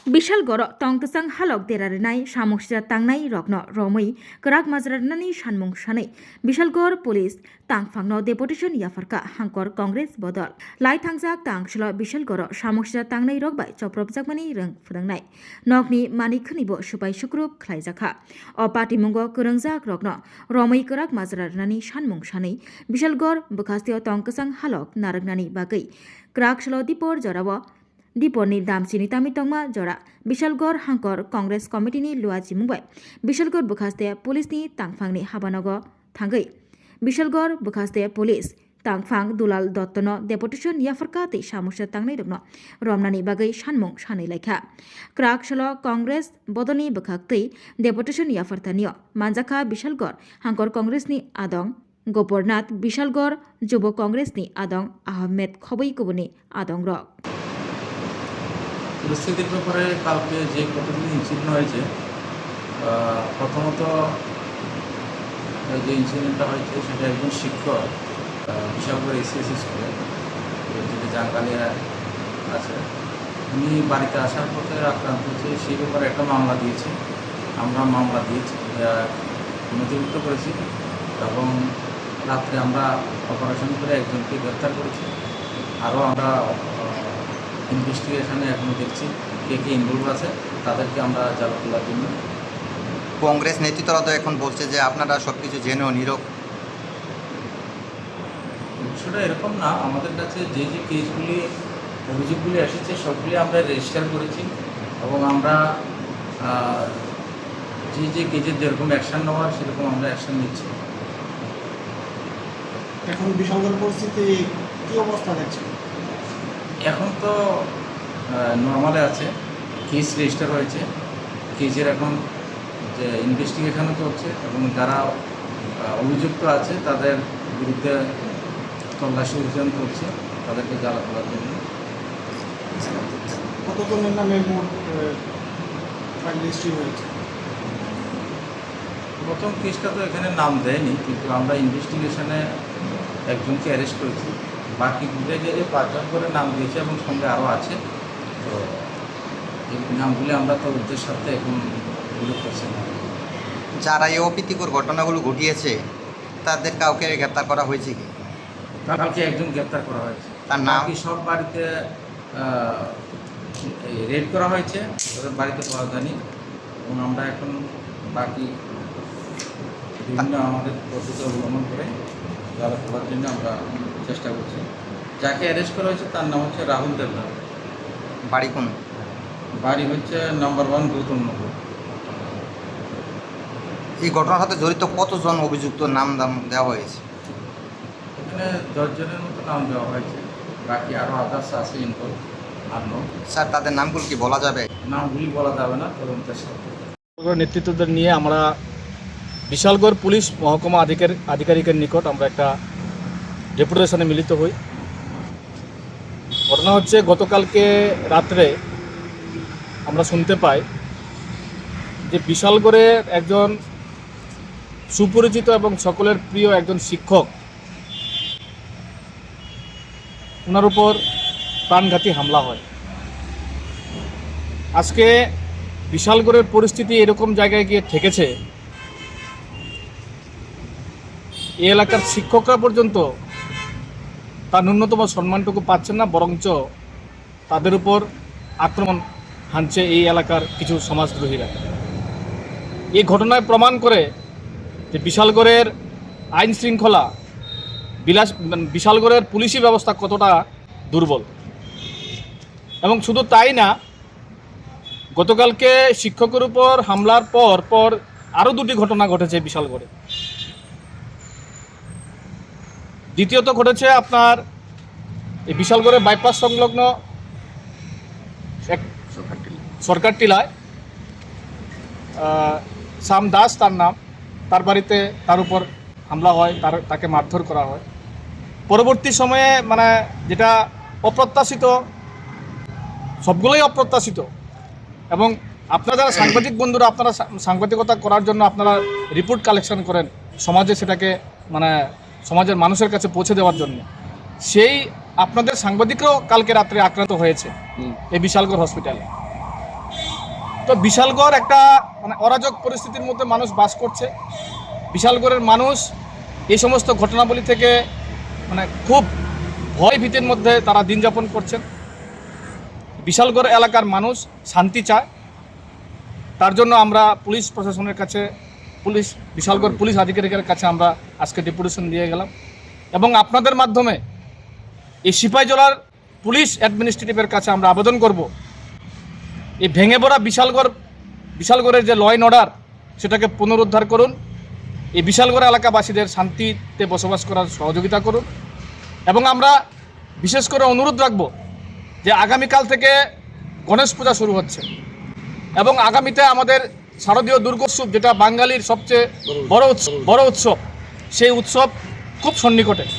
बिशालगढ़ तंकसंग हालक देरारिनाय सामोक्सिया तांनाय रग्न रमै कराक माजरानानि सानमुं सानै बिशालगढ़ पुलिस तांफांनो डेपुटेशन याफारका हांकर कांग्रेस बदल लाई थांजाक तांसल बिशालगढ़ सामोक्सिया तांनाय रगबाय चप्रबजाकमानि रों फोरोंनाय नगनि मानिखनिबो सुपाय सुक्रुब खलायजाखा अ पाटिमुंगो कोरोंजाक रग्न रमै कराक माजरानानि सानमुं सानै बिशालगढ़ बखास्तियाव तंकसंग हालक नारगनानि बागै क्राकसल दीपर जराव दीपरनि दामसिनि तामितंमा जरा बिशालगढ़ हांकर कांग्रेस कमिटिनि लुआजि मुंबाय बिशालगढ़ बखास्ते पुलिसनि तांफांनि हाबानगो थांगै बिशालगढ़ बखास्ते पुलिस तांफां दुलाल दत्तनो डेपुटेशन याफरका तै सामुसा तांनाय रगनो रमनानि बागै सानमुं सानै लायखा क्राकसल कांग्रेस बदलनि बखाक्तै डेपुटेशन याफरतानियो मानजाखा बिशालगढ़ हांकर कांग्रेसनि आदं गोपरनाथ बिशालगढ़ जुब कांग्रेसनि आदं आहमेद खबै कुबुनि आदं रक পরিস্থিতির ব্যাপারে কালকে যে কতগুলি ইনসিডেন্ট হয়েছে প্রথমত যে ইনসিডেন্টটা হয়েছে সেটা একজন শিক্ষক বিশালগড় এসএসসি স্কুলে যেটা জাঙ্গালিয়া আছে উনি বাড়িতে আসার পথে আক্রান্ত হয়েছে সেই ব্যাপারে একটা মামলা দিয়েছে আমরা মামলা দিয়েছি নথিভুক্ত করেছি এবং রাত্রে আমরা অপারেশন করে একজনকে গ্রেপ্তার করেছি আরও আমরা ইনভেস্টিগেশনে এখনও দেখছি কে কে ইনভলভ আছে তাদেরকে আমরা জাল তোলার জন্য কংগ্রেস নেতৃত্বরা তো এখন বলছে যে আপনারা সব কিছু জেনেও নীরব। বিষয়টা এরকম না, আমাদের কাছে যে যে কেসগুলি অভিযোগগুলি এসেছে সবগুলি আমরা রেজিস্টার করেছি এবং আমরা যে যে কেসের যেরকম অ্যাকশান নেওয়ার সেরকম আমরা অ্যাকশান নিচ্ছি। এখন বিশালগড় পরিস্থিতি কী অবস্থা দেখছে? এখন তো নর্মালে আছে, কেস রেজিস্টার হয়েছে, কেসের এখন যে ইনভেস্টিগেশনও চলছে এবং যারা অভিযুক্ত আছে তাদের বিরুদ্ধে তল্লাশি অভিযান চলছে তাদেরকে জ্বালা তোলার জন্য। কতজনের নামে মোট ফাইল রেজিস্ট্রি হয়েছে? প্রথম কেসটা তো এখানে নাম দেয়নি, কিন্তু আমরা ইনভেস্টিগেশনে একজনকে অ্যারেস্ট করেছি, বাকি বুঝে গিয়ে 5 জন করে নাম দিয়েছে এবং সঙ্গে আরও আছে। তো এই নামগুলি আমরা তো উদ্দেশ্যের সাথে এখন উল্লেখ করছি না। যারা এই অপ্রীতিকর ঘটনাগুলো ঘটিয়েছে তাদের কাউকে গ্রেপ্তার করা হয়েছে কি? কালকে একজন গ্রেপ্তার করা হয়েছে, তার নাম? বাকি সব বাড়িতে রেড করা হয়েছে, তাদের বাড়িতে পাওয়া যায়নি এবং আমরা এখন বাকি বিভিন্ন আমাদের পদ্ধতি অবলম্বন করে জ্বালা তোলার জন্য আমরা চেষ্টা করছি। যাকে অ্যারেস্ট করা হয়েছে তার নাম হচ্ছে রাহুল দেবনাথ। বাড়ি কোন? বাড়ি হচ্ছে নম্বর 1 গৌতম নগর। এই ঘটনার সাথে জড়িত কতজন অভিযুক্ত নাম দেওয়া হয়েছে? এখানে 10 জনের মতো নাম দেওয়া হয়েছে, বাকি আরও আদার্স আছে ইনভলভ আরও। স্যার তাদের নামগুলো কি বলা যাবে? নামগুলি বলা যাবে না, তদন্তের সাথে নেতৃত্বদের নিয়ে আমরা বিশালগড় পুলিশ মহকুমা আধিকারিকের নিকট আমরা একটা ডেপুটেশনে মিলিত হই। ঘটনা হচ্ছে গতকালকে রাত্রে আমরা শুনতে পাই যে বিশালগড়ের একজন সুপরিচিত এবং সকলের প্রিয় একজন শিক্ষক, ওনার উপর প্রাণঘাতী হামলা হয়। আজকে বিশালগড়ের পরিস্থিতি এরকম জায়গায় গিয়ে ঠেকেছে, এই এলাকার শিক্ষকরা পর্যন্ত তার ন্যূনতম সম্মানটুকু পাচ্ছেন না, বরঞ্চ তাদের উপর আক্রমণ হানছে এই এলাকার কিছু সমাজদ্রোহীরা। এই ঘটনায় প্রমাণ করে যে বিশালগড়ের আইন শৃঙ্খলা, বিশালগড়ের পুলিশি ব্যবস্থা কতটা দুর্বল। এবং শুধু তাই না, গতকালকে শিক্ষকের উপর হামলার পর আরও 2টি ঘটনা ঘটেছে বিশালগড়ে। দ্বিতীয়ত ঘটেছে আপনার এই বিশালগড়ের বাইপাস সংলগ্ন এক সরকার টিলায় শ্যাম দাস তার নাম, তার বাড়িতে তার উপর হামলা হয়, তাকে মারধর করা হয়। পরবর্তী সময়ে মানে যেটা অপ্রত্যাশিত, সবগুলোই অপ্রত্যাশিত, এবং আপনারা যারা সাংবাদিক বন্ধুরা, আপনারা সাংবাদিকতা করার জন্য আপনারা রিপোর্ট কালেকশন করেন সমাজে, সেটাকে মানে সমাজের মানুষের কাছে পৌঁছে দেওয়ার জন্য, সেই আপনাদের সাংবাদিকরাও কালকে রাত্রে আক্রান্ত হয়েছে এই বিশালগড় হসপিটালে। তো বিশালগড় একটা মানে অরাজক পরিস্থিতির মধ্যে মানুষ বাস করছে। বিশালগড়ের মানুষ এই সমস্ত ঘটনাবলী থেকে মানে খুব ভয় ভীতির মধ্যে তারা দিন যাপন করছেন। বিশালগড় এলাকার মানুষ শান্তি চায়, তার জন্য আমরা পুলিশ প্রশাসনের কাছে বিশালগড় পুলিশ আধিকারিকের কাছে আমরা আজকে ডেপুটেশন দিয়ে গেলাম এবং আপনাদের মাধ্যমে এই সিপাহীজলার পুলিশ অ্যাডমিনিস্ট্রেটিভের কাছে আমরা আবেদন করব এই ভেঙে পড়া বিশালগড়ের যে ল অ্যান্ড অর্ডার সেটাকে পুনরুদ্ধার করুন, এই বিশালগড় এলাকাবাসীদের শান্তিতে বসবাস করার সহযোগিতা করুন এবং আমরা বিশেষ করে অনুরোধ রাখব যে আগামীকাল থেকে গণেশ পূজা শুরু হচ্ছে এবং আগামীতে আমাদের শারদীয় দুর্গোৎসব, যেটা বাঙালির সবচেয়ে বড় উৎসব, সেই উৎসব খুব সন্নিকটে।